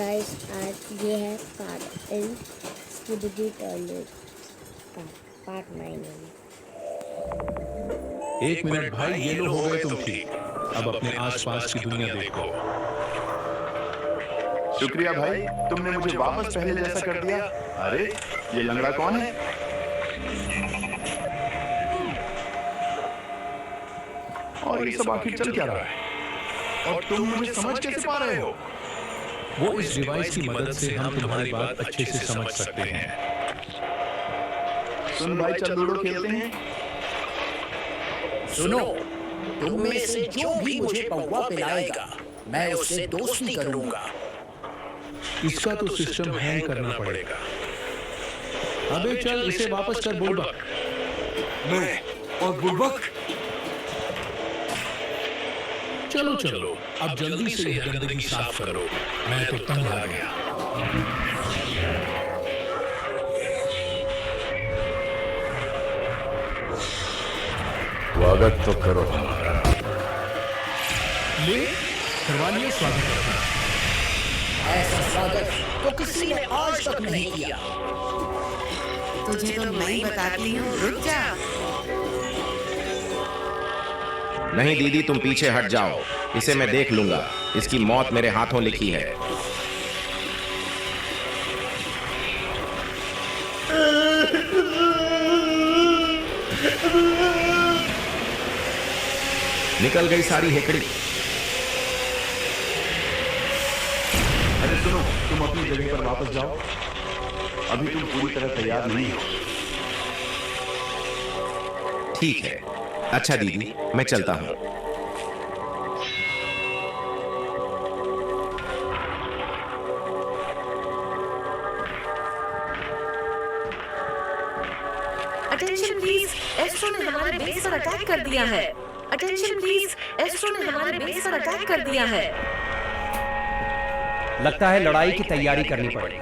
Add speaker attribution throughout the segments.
Speaker 1: Guys आज ये है part in scooty toilet part 9 है।
Speaker 2: एक मिनट भाई, ये लो हो गए तुम ठीक। अब अपने आसपास की दुनिया देखो।
Speaker 3: शुक्रिया भाई, तुमने मुझे वापस पहले जैसा कर दिया। अरे ये लंगड़ा कौन है? और ये सब आखिर चल क्या रहा है? और तुम मुझे समझ कैसे पा रहे हो?
Speaker 2: वो इस डिवाइस की मदद से हम तुम्हारी बात अच्छे से समझ सकते हैं।
Speaker 3: सुन भाई, चल लूडो खेलते हैं।
Speaker 4: सुनो, तुम में से जो भी मुझे पौवा पिलाएगा, मैं उससे दोस्ती करूंगा।
Speaker 2: इसका तो सिस्टम हैंग करना पड़ेगा। अबे चल इसे वापस कर बुड़बक।
Speaker 5: मैं और बुड़बक?
Speaker 2: चलो चलो, अब जल्दी से यह गंदगी साफ करो। मैं तो तंग आ गया।
Speaker 3: स्वागत तो करो हमारा।
Speaker 2: ले करवा लिया स्वागत।
Speaker 4: ऐसा स्वागत तो किसी ने आज तक नहीं किया।
Speaker 6: तुझे तो मैं ही बताती हूँ, रुक जा।
Speaker 7: नहीं दीदी, तुम पीछे हट जाओ। इसे मैं देख लूंगा। इसकी मौत मेरे हाथों लिखी है। निकल गई सारी हेकड़ी।
Speaker 3: अरे सुनो, तुम अपनी जगह पर वापस जाओ। अभी तुम पूरी तरह तैयार नहीं हो।
Speaker 7: ठीक है। अच्छा दीदी, मैं चलता हूँ।
Speaker 6: अटेंशन प्लीज, एस्ट्रो ने हमारे बेस पर अटैक कर दिया है। अटेंशन प्लीज, एस्ट्रो ने हमारे बेस पर अटैक कर दिया है।
Speaker 8: लगता है लड़ाई की तैयारी करनी पड़ेगी।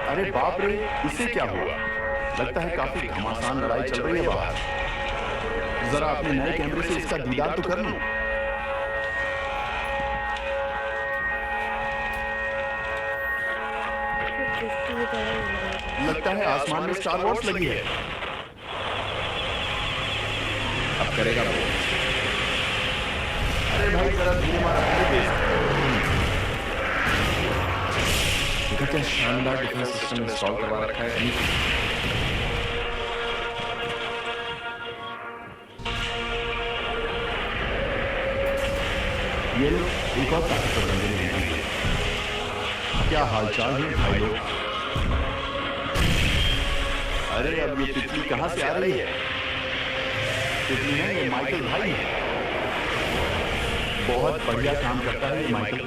Speaker 3: अरे बाप रे, इसे क्या हुआ? लगता है काफी घमासान लड़ाई चल रही है बाहर। जरा अपने नए कैमरे से इसका दीदार तो कर लूं। लगता है आसमान में स्टार वॉर्स लगी है।
Speaker 7: अब करेगा वो।
Speaker 3: अरे भाई जरा धीरे मारा। क्या शानदार डिफेंस सिस्टम इंस्टॉल करवा रखा है। ये लो, एक और ताकतवर बंदे ने भेजी है। क्या हालचाल है भाई लोग? अरे अब ये तितली कहां से आ रही है? तितली है ये माइकल भाई है। बहुत बढ़िया काम करता है ये माइकल।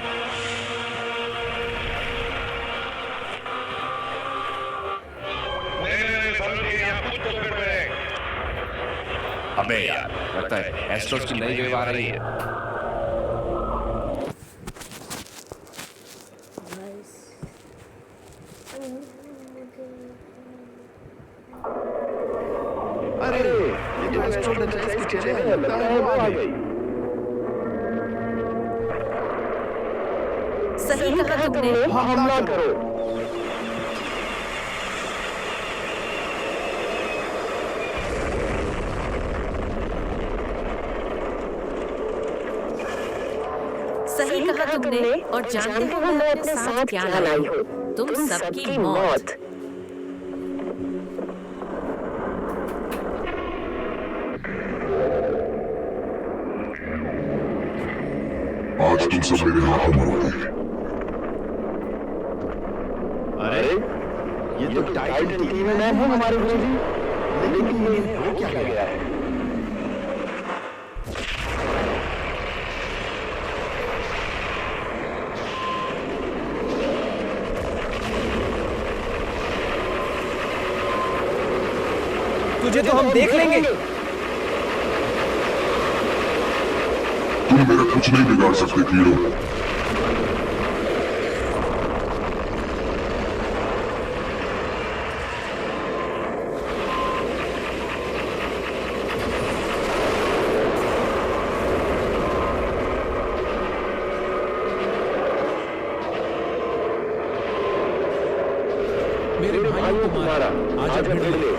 Speaker 7: अबे यार, लगता है एस्ट्रोस की नई वेव आ रही है।
Speaker 3: अरे ये तो एस्ट्रो डिफेंस की चले हैं। लगता है वो आ गई।
Speaker 6: सही कहा तुमने।
Speaker 3: हमला करो।
Speaker 6: सही कहा तुमने। और जानते हो मैं अपने साथ क्या लाई हूँ? तुम सबकी मौत।
Speaker 9: आज तुम सब मेरे हाथों मरोगे।
Speaker 3: अरे ये तो टाइटन टीम में है हमारे गुरुजी। लेकिन ये हो क्या गया है?
Speaker 8: तुझे तो हम देख लेंगे।
Speaker 9: तुम मेरा कुछ नहीं बिगाड़ सकते हीरो।
Speaker 2: मेरे भाइयों को मारा, आजा भिड़ ले।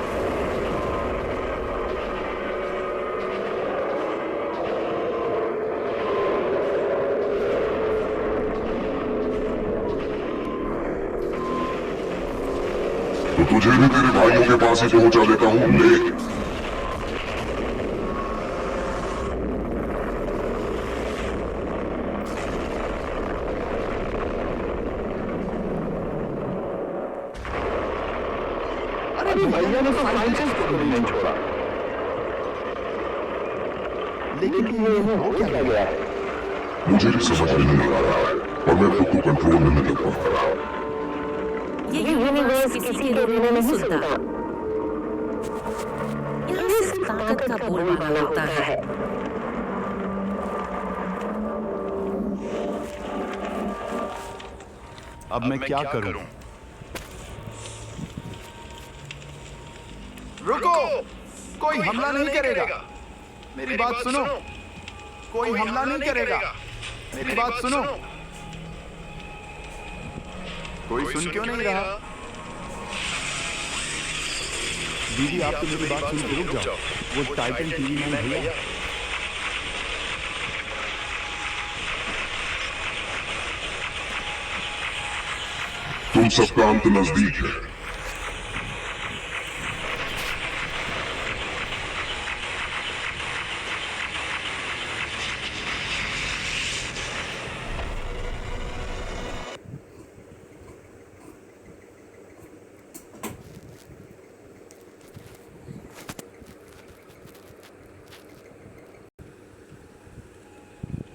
Speaker 9: तो तुझे भी तेरे भाइयों के पास ही पहुंचा देता हूँ, ले।
Speaker 3: अरे भैया ने तो फ्रांसिस को भी नहीं छोड़ा, लेकिन ये हो क्या गया है?
Speaker 9: मुझे भी समझ में नहीं आ रहा है और मैं खुद को कंट्रोल नहीं कर पा रहा।
Speaker 6: ये यूनिवर्स किसी के रोने नहीं सुनता। यहाँ सिर्फ ताकत का बोलबाला होता है।
Speaker 3: अब मैं क्या करूं? रुको, कोई हमला नहीं करेगा। मेरी बात सुनो, कोई हमला नहीं करेगा। मेरी बात सुनो। कोई सुन क्यों नहीं रहा? दीदी, आप तो मेरी बात सुन के रुक जाओ। वो टाइटन टीवी मैन भैया,
Speaker 9: तुम सबका अंत नजदीक है।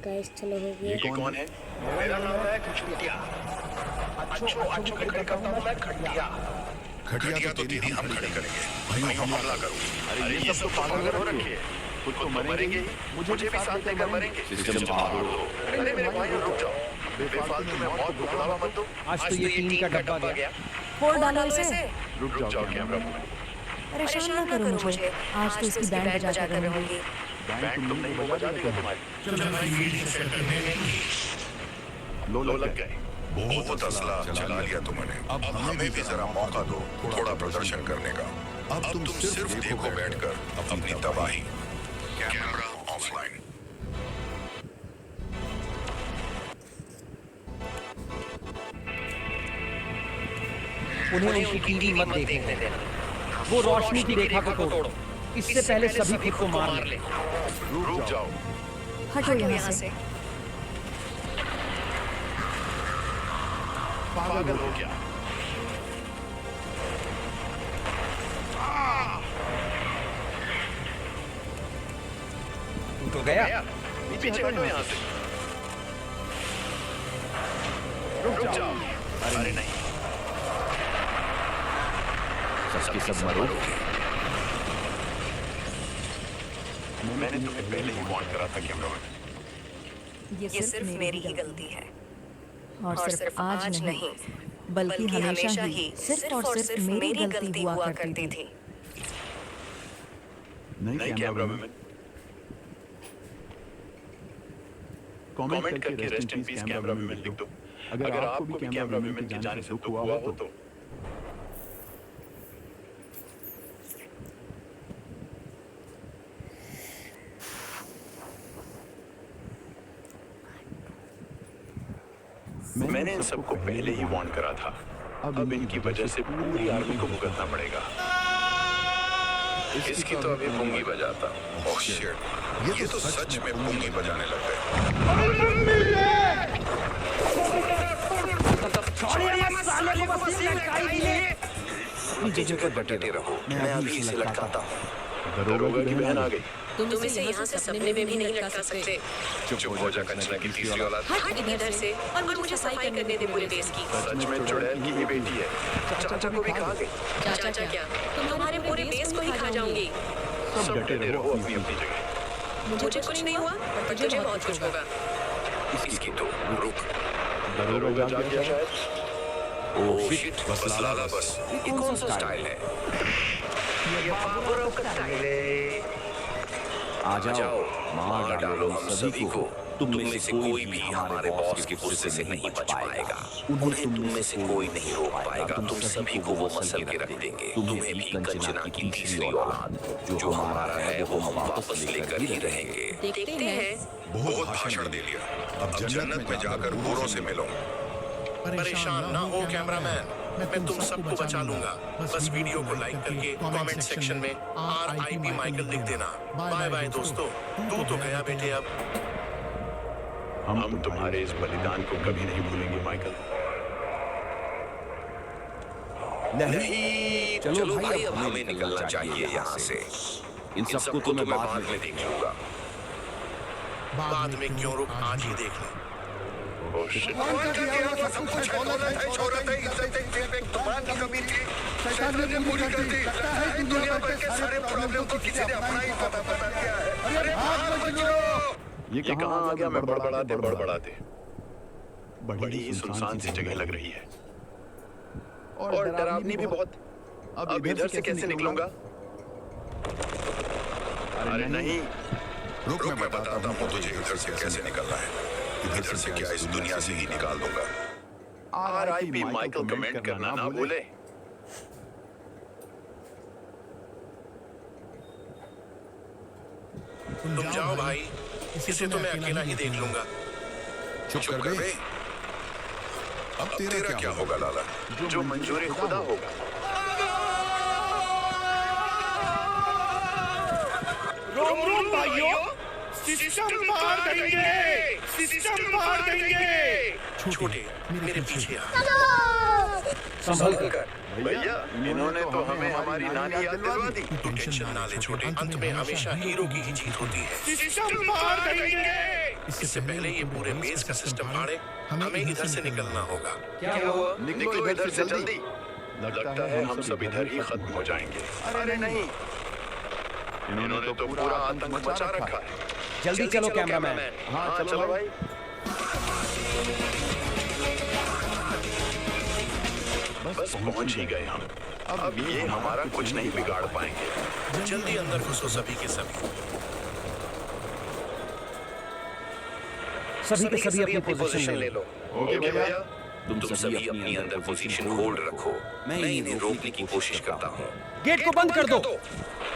Speaker 1: गाइस चलो हो गया।
Speaker 3: ये कौन है? मेरा नाम है खटिया। अच्छो खड़े करता हूं मैं खटिया। खटिया तो दीदी हम खड़े करेंगे। भाई हम हमला करो। अरे ये सब तो पागल हो रखे हैं। खुद तो मरेंगे, मुझे भी साथ लेकर मरेंगे। सिस्टम बाहर हो। अरे मेरे भाई रुक जाओ। बेफालतू में मौत को बुलावा मत दो।
Speaker 8: आज तो ये टीम का डब्बा गया।
Speaker 6: फोड़ डालो इसे।
Speaker 3: रुक जाओ कैमरा।
Speaker 6: परेशान ना करो मुझे। आज तो इसकी बैंड बजा कर रहूंगी।
Speaker 3: बैंड तुम नहीं बजा देगा तुम्हारी। लो लग गए।
Speaker 10: बहुत असला चला लिया तुमने। अब हमें भी जरा मौका दो थोड़ा प्रदर्शन करने का। अब तुम सिर्फ देखो बैठकर अपनी तबाही। Camera offline.
Speaker 8: उन्हें उनकी टीवी मत देखने देना। वो रोशनी की रेखा को तोड़ो। इससे पहले सभी खुद को मार ले।
Speaker 3: रुक जाओ।
Speaker 6: हटो यहाँ से।
Speaker 3: पागल हो गया।
Speaker 8: तो गया।
Speaker 3: पीछे हटो यहाँ से। रुक जाओ। अरे नहीं, सच की सब मरोगे। मैंने तुम्हें पहले ही वार्न करा था कैमरामैन।
Speaker 6: ये सिर्फ मेरी ही गलती है और सिर्फ आज नहीं बल्कि हमेशा ही सिर्फ और सिर्फ मेरी गलती हुआ करती थी।
Speaker 3: नहीं कैमरामैन। कमेंट करके रेस्ट इन पीस कैमरामैन लिख दो अगर आपको भी कैमरामैन के जाने से दुख हुआ हो तो। मैंने इन सबको पहले ही वार्न करा था। अब इनकी वजह से पूरी आर्मी को भुगतना पड़ेगा।
Speaker 10: इसकी तो अभी पुंगी बजाता। ओह शिट, ये तो सच में पुंगी बजाने लग गए। डटे रहो, मैं अभी इसे लटकाता हूँ।
Speaker 3: दरोगा की बहन आ गई।
Speaker 6: तुम इसे यहाँ से सपने में भी नहीं लटका सकते।
Speaker 10: चुप हो जा कंचना की तीसरी औलाद।
Speaker 6: हट इधर से और मुझे सफाई करने दे पूरे देश की।
Speaker 10: सच में चुड़ैल की भी बेटी है। चाचा को भी खा गई।
Speaker 6: चाचा क्या, तुम हमारे पूरे देश को ही खा जाओगी।
Speaker 3: सब डटे रहो अपनी अपनी जगह।
Speaker 6: मुझे कुछ नहीं हुआ पर तुझे बहुत कुछ होगा।
Speaker 10: इसकी तो रुक।
Speaker 3: दरोगा जाग गया शायद।
Speaker 10: ओह शिट, बस लाला बस। ये कौन सा स्टाइल है? ये बाबूराव का स्टाइल है।
Speaker 3: आ जाओ, मार डालो हम सभी को। तुम में से कोई भी हमारे बॉस के गुस्से से नहीं बच पाएगा। उन्हें तुम में से कोई नहीं रोक पाएगा। तुम सभी को वो मसल के रख देंगे। तुम्हें भी कंचना की तीसरी औलाद जो हमारा है वो हम वापस लेकर ही रहेंगे।
Speaker 6: देखते हैं।
Speaker 10: बहुत भाषण दे लिया। अब जन्नत में जाकर गोरों से मिलो। परेशान ना हो कैमरामैन, मैं तुम सबको बचा लूंगा। बस वीडियो को लाइक करके कमेंट सेक्शन में RIP माइकल लिख देना। बाय बाय दोस्तों, तू तो गया बेटे। अब हम तुम्हारे इस बलिदान को कभी नहीं भूलेंगे माइकल। नहीं, चलो भाई अब हमें निकलना चाहिए यहाँ से। इन सबको तो मैं बाद में देख लूंगा। बाद में क्यों, रुक, आज ही देख लो। भगवान का दिया हुआ सब कुछ है, दौलत है, शोहरत है, इज्जत है, जेब एक तूफान की कमी थी, शैतान ने पूरी कर दी। लगता है दुनिया भर के सारे प्रॉब्लम को किसी ने अपना ही पता किया है। अरे भाग बच्चों, ये कहाँ आ गया? मैं बड़बड़ाते बड़ी ही सुनसान सी जगह लग रही है और डरावनी भी बहुत। अब इधर से कैसे निकलूंगा? अरे नहीं, रुक, मैं बताता हूँ तुझे इधर से कैसे निकलना है। इधर से क्या, इस दुनिया से ही निकाल दूंगा। RIP माइकल कमेंट करना ना भूले। तुम जाओ भाई, इसे तो मैं अकेला ही देख लूंगा। चुप कर बे। अब तेरा क्या होगा लाला? जो मंजूरी खुदा होगा।
Speaker 3: रोम रोम भाइयों, सिस्टम मार देंगे, सिस्टम मार देंगे। छोटे मेरे पीछे आ।
Speaker 8: संभल कर
Speaker 10: भैया, इन्होंने तो हमें हमारी नानी याद दिलवा दी। तू टेंशन ना ले छोटे, अंत में हमेशा हीरो की ही जीत होती है। सिस्टम मार देंगे। इससे पहले ये पूरे बेस का सिस्टम हारे, हमें इधर से निकलना होगा।
Speaker 8: क्या हुआ?
Speaker 10: निकलो इधर से जल्दी। लगता है हम सब इधर ही खत्म हो जाएंगे। अरे नहीं, इन्होंने तो पूरा आतंक मचा रखा है।
Speaker 8: जल्दी चलो कैमरामैन।
Speaker 10: हाँ चलो भाई। बस पहुंच ही गए हम। अब ये हमारा कुछ नहीं बिगाड़ पाएंगे। जल्दी अंदर घुसो सभी के सभी।
Speaker 8: सभी के सभी अपनी पोजीशन ले लो।
Speaker 10: ओके भैया, तुम सभी अपनी अंदर पोजीशन होल्ड रखो। मैं इन्हें रोकने की कोशिश करता हूँ।
Speaker 8: गेट को बंद कर दो।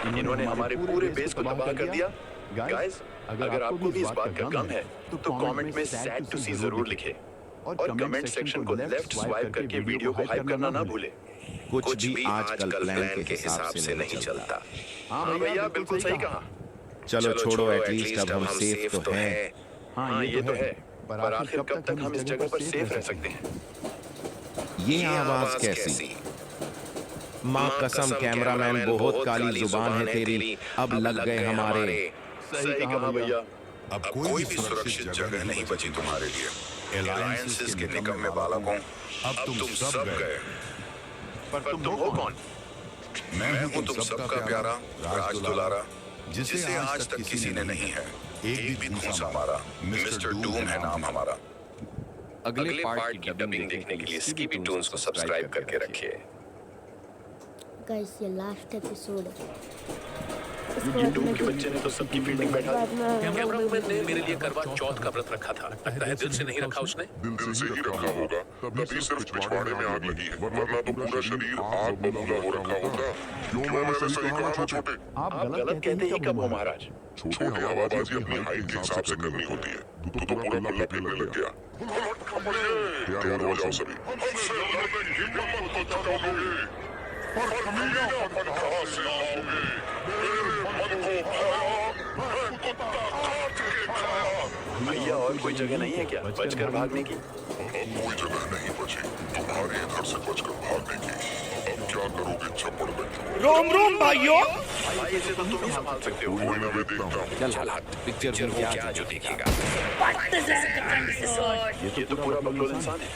Speaker 10: इन्होंने हमारे पूरे बेस को तबाह कर दिया। गाइस, अगर आपको भी इस बात का गम है तो कमेंट में सैड टू सी जरूर लिखे और कमेंट सेक्शन को लेफ्ट स्वाइप करके वीडियो को हाइप करना ना भूले। कुछ भी आजकल प्लान के हिसाब से नहीं चलता। हाँ भैया, बिल्कुल सही कहा।
Speaker 7: चलो छोड़ो, एटलीस्ट अब हम सेफ तो हैं।
Speaker 10: हाँ ये तो है, पर आखिर कब तक हम इस जगह पर सेफ रह सकते हैं?
Speaker 7: ये आवाज कैसी? माँ कसम कैमरामैन, बहुत काली जुबान है तेरी। अब लग गए हमारे।
Speaker 10: सही कहा भैया। अब कोई भी सुरक्षित जगह नहीं बची तुम्हारे लिए। एलायंसेस के निकम्मे बालकों, अब तुम सब गए। पर तुम हो कौन? मैं हूँ तुम सबका प्यारा राज दुलारा, जिसे आज तक किसी ने नहीं है एक भी खून संवारा। मिस्टर डूम है नाम हमारा। अगले पार्ट की डबिंग देखने के लिए स्कीपी टून्स को सब्सक्राइब करके रखिए।
Speaker 1: गाइस, ये लास्ट एपिसोड है।
Speaker 10: ये डूम के बच्चे ने तो सबकी फील्डिंग बैठा। कैमरामैन ने मेरे लिए करवा चौथ का व्रत रखा था। लगता है दिल से नहीं रखा उसने।
Speaker 9: दिल से ही रखा होगा, तभी सिर्फ पिछवाड़े में आग लगी है, वरना तो पूरा शरीर आग बबूला हो रखा होता। क्यों मैंने सही कहा ना छोटे?
Speaker 10: आप गलत कहते ही कब हो महाराज?
Speaker 9: छोटे, हवाबाजी अपनी हाइट के हिसाब से करनी होती है। तू तो पूरा गला फैलने लग गया। तैयार हो जाओ सभी। हमसे लड़ने की हिम्मत मत दिखाओगे, पर कमीना पन कहां से लाओगे? मेरे मन को खाया, मैं कुत्ता काट के खाया।
Speaker 10: भैया, और कोई जगह नहीं है क्या बचकर भागने की?
Speaker 9: अब कोई जगह नहीं बची तुम्हारे इधर से बचकर भागने की। अब क्या करोगे चप्पड़ बच्चों?
Speaker 3: रोम रोम भाइयों,
Speaker 10: भाई इसे तो तुम ही संभाल सकते हो।
Speaker 9: कोई ना, मैं देखता हूँ।
Speaker 10: चल पिक्चर में क्या जो देखेगा। ये तो पूरा बकलोल इंसान है।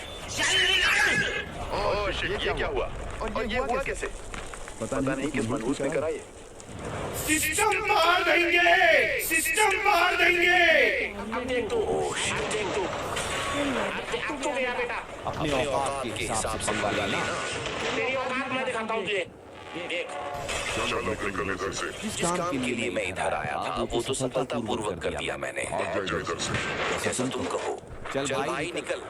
Speaker 10: ओह शिट, ये क्या हुआ? और ये हुआ कैसे? पता नहीं किस मनहूस ने करा ये।
Speaker 3: सिस्टम मार देंगे, सिस्टम मार देंगे।
Speaker 8: अपनी औकात के हिसाब से पंगा लेना।
Speaker 3: तेरी औकात मैं दिखाता हूँ तुझे।
Speaker 4: देख,
Speaker 3: चलो निकल इधर से।
Speaker 4: जिस काम के लिए मैं इधर आया था वो तो सफलतापूर्वक कर दिया मैंने।
Speaker 3: भाग जा इधर से।
Speaker 4: जैसा तुम कहो। चल भाई निकल।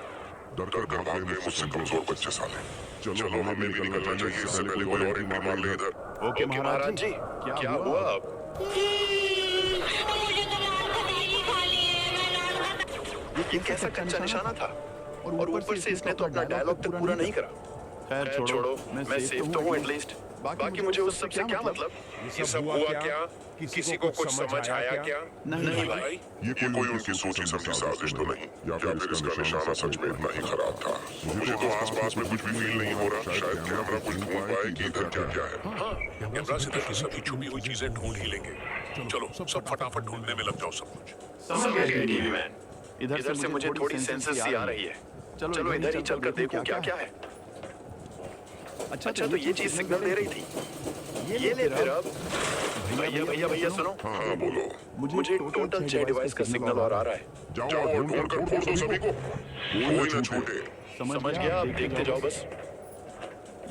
Speaker 3: डर कर भाग गए मुझसे कमजोर बच्चे साले। चलो हमें भी निकलना चाहिए, इससे पहले कोई और एंट्री मार ले इधर।
Speaker 10: ओके महाराज जी, क्या हुआ अब? ये कैसा कच्चा निशाना था, और ऊपर से इसने तो अपना डायलॉग तक पूरा नहीं करा। खैर छोड़ो, मैं सेफ तो हूँ एटलीस्ट। बाकी मुझे उस सब से क्या मतलब?
Speaker 3: ये सब हुआ क्या? किसी को कुछ समझ आया क्या?
Speaker 10: नहीं भाई,
Speaker 3: ये कोई उनकी सोची समझी साजिश तो नहीं, या फिर इसका निशाना सच में इतना ही खराब था? मुझे तो आसपास में कुछ भी फील नहीं हो रहा। शायद कैमरा कुछ ढूंढ पाए कि इधर क्या क्या है।
Speaker 9: हाँ, कैमरा से तो सभी छुपी हुई चीजें ढूंढ ही लेंगे। चलो सब फटाफट ढूंढने में लग जाओ सब कुछ।
Speaker 10: समझ गए टीवी मैन। इधर से मुझे थोड़ी सेंसेस सी आ रही है। चलो इधर ही चलकर देखो क्या क्या है। अच्छा तो ये चीज सिग्नल दे रही थी। ये ले फिर अब। भैया सुनो।
Speaker 3: हाँ बोलो।
Speaker 10: मुझे टोटल 6 डिवाइस का सिग्नल और आ रहा है।
Speaker 3: जाओ और ढूंढ कर फोड़ दो सभी को, कोई न छूटे।
Speaker 10: समझ गया, आप देखते जाओ बस।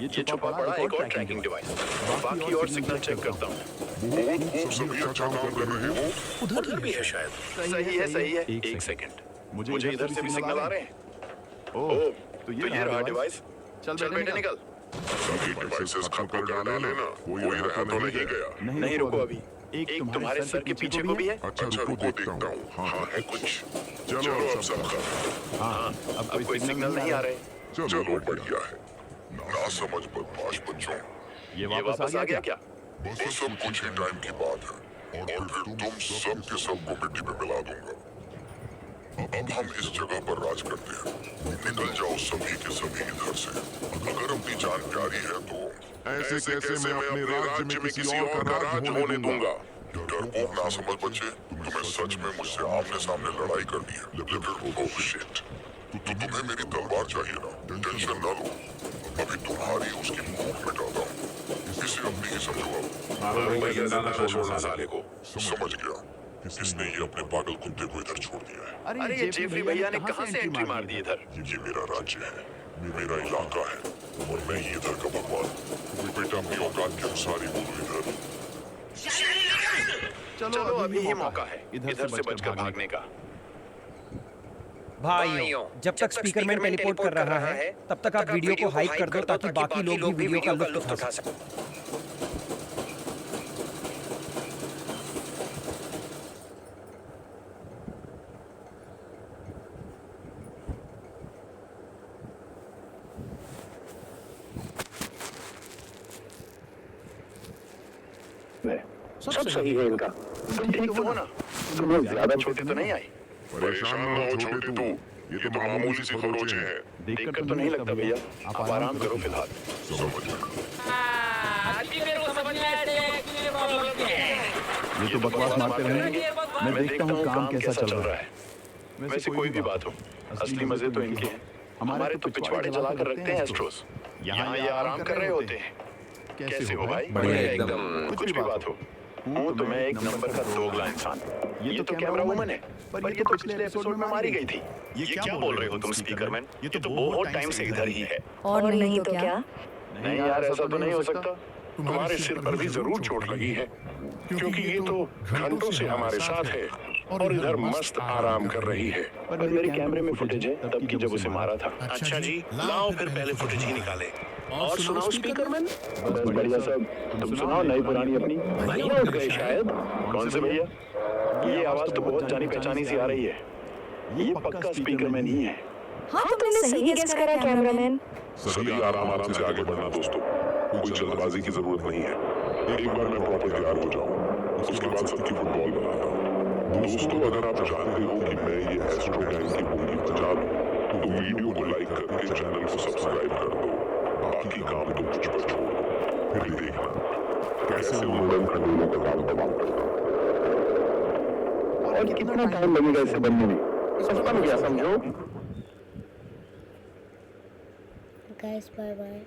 Speaker 10: ये छुपा पड़ा एक और ट्रैकिंग डिवाइस। बाकी और सिग्नल चेक करता हूँ।
Speaker 3: बहुत खूब, सभी अच्छा काम कर रहे हो।
Speaker 9: उधर भी है शायद।
Speaker 10: सही है। एक सेकंड, मुझे इधर से भी सिग्नल आ रहे हैं। ओह, तो ये रहा डिवाइस। चल बेटे निकल।
Speaker 3: सभी डिवाइसेस खत्म कर डाले ना, कोई रहा तो नहीं गया।
Speaker 10: नहीं रुको अभी, एक तुम्हारे सर के पीछे को भी है।
Speaker 3: अच्छा रुको देखता हूँ। हाँ है कुछ। चलो अब सबका।
Speaker 10: हाँ, अब कोई सिग्नल नहीं आ रहे।
Speaker 3: चलो बढ़िया है। ना समझ बदमाश बच्चों।
Speaker 10: ये वापस आ गया क्या?
Speaker 3: बस सब कुछ ही टाइम की बात है, और फिर तुम सब के सबको मिट्टी में मिला दूंगा। अब हम इस जगह पर राज करते हैं। निकल जाओ सभी के सभी इधर से। अगर अपनी जान प्यारी है तो ऐसे कैसे मैं अपने राज्य में किसी और का राज होने दूंगा। डरपोक ना समझ बच्चे, तुम्हें सच में मुझसे आमने सामने लड़ाई करनी है। लेकिन ओह शिट, तो तुम्हें मेरी तलवार चाहिए ना? टेंशन ना लो, अभी तुम्हारी उसकी भूख मिटाता हूँ। इसे अपनी ही समझो। अब
Speaker 9: छोड़ना साले को।
Speaker 3: समझ गया, किसने ये अपने पागल कुत्ते को इधर छोड़ दिया है।
Speaker 10: अरे ये जेफरी भैया ने कहाँ से एंट्री मार दी इधर?
Speaker 3: ये मेरा राज्य है, मेरा इलाका है, और मैं ही इधर का भगवान। बेटा अपनी औकात के अनुसार ही बोलो इधर।
Speaker 10: चलो अभी ही मौका है इधर से बचकर भागने का।
Speaker 8: भाइयों, जब तक स्पीकरमैन टेलीपोर्ट कर रहा है तब तक आप वीडियो को हाइप कर दो ताकि बाकी लोग भी वीडियो का लुत्फ उठा सकें।
Speaker 10: सब सही है इनका। तुम ठीक तो हो ना? तुम लोग ज्यादा छोटे तो नहीं आई?
Speaker 3: परेशान ना हो छोटे तू, ये तो मामूली सी खरोचे हैं।
Speaker 10: देखकर तो नहीं लगता भैया। आप आराम करो फिलहाल।
Speaker 3: समझ गया।
Speaker 11: ये तो बकवास मारते रहेंगे। मैं देखता हूँ काम कैसा चल रहा है।
Speaker 10: वैसे कोई भी बात हो, असली मजे तो इनके हैं। हमारे तो पिछवाड़े जलाकर रखते हैं एस्ट्रोस। यहाँ ये आराम कर रहे होते हैं। कैसे हो भाई?
Speaker 7: बढ़िया एकदम।
Speaker 10: कुछ भी बात हो, हूँ तो मैं एक नंबर का दोगला इंसान। ये तो कैमरा वुमन है, पर ये तो पिछले एपिसोड में मारी गई थी। ये क्या बोल रहे हो तुम स्पीकरमैन? ये तो बहुत टाइम से इधर ही है।
Speaker 6: और नहीं तो क्या?
Speaker 10: नहीं यार, ऐसा तो नहीं हो सकता। तुम्हारे सिर पर भी जरूर चोट लगी है, क्योंकि ये तो घंटों से हमारे साथ है और इधर मस्त आराम कर रही है। पर मेरे कैमरे में फुटेज है तब की जब उसे मारा था।
Speaker 9: अच्छा जी, लाओ फिर पहले फुटेज ही निकाले। और सुनाओ स्पीकरमैन।
Speaker 10: बस बढ़िया सब। तुम सुनाओ नई पुरानी अपनी। भैया उठ गए शायद। कौन से भैया? ये आवाज तो बहुत जानी पहचानी सी आ रही है। ये पक्का स्पीकरमैन ही है।
Speaker 6: हाँ तो तुमने सही गेस करा कैमरामैन।
Speaker 3: सभी आराम से आगे बढ़ना दोस्तों, कोई जल्दबाजी की जरूरत नहीं है। एक बार मैं प्रॉपर तैयार हो जाऊं, उसके बाद सबकी फुटबॉल बनाता हूं। दोस्तों अगर आप जानते हो कि मैं ये एस्ट्रो गैंग की पूरी बचा दूं, तो वीडियो को लाइक करके चैनल को सब्सक्राइब कर दो। बाकी काम तो मुझ पर छोड़ दो। फिर देखना कैसे उन्होंने खंडों का काम तमाम करता हूं।
Speaker 10: और कितना टाइम लगेगा इसे बनने में? सस्ता में क्या समझो?
Speaker 1: Guys, bye bye.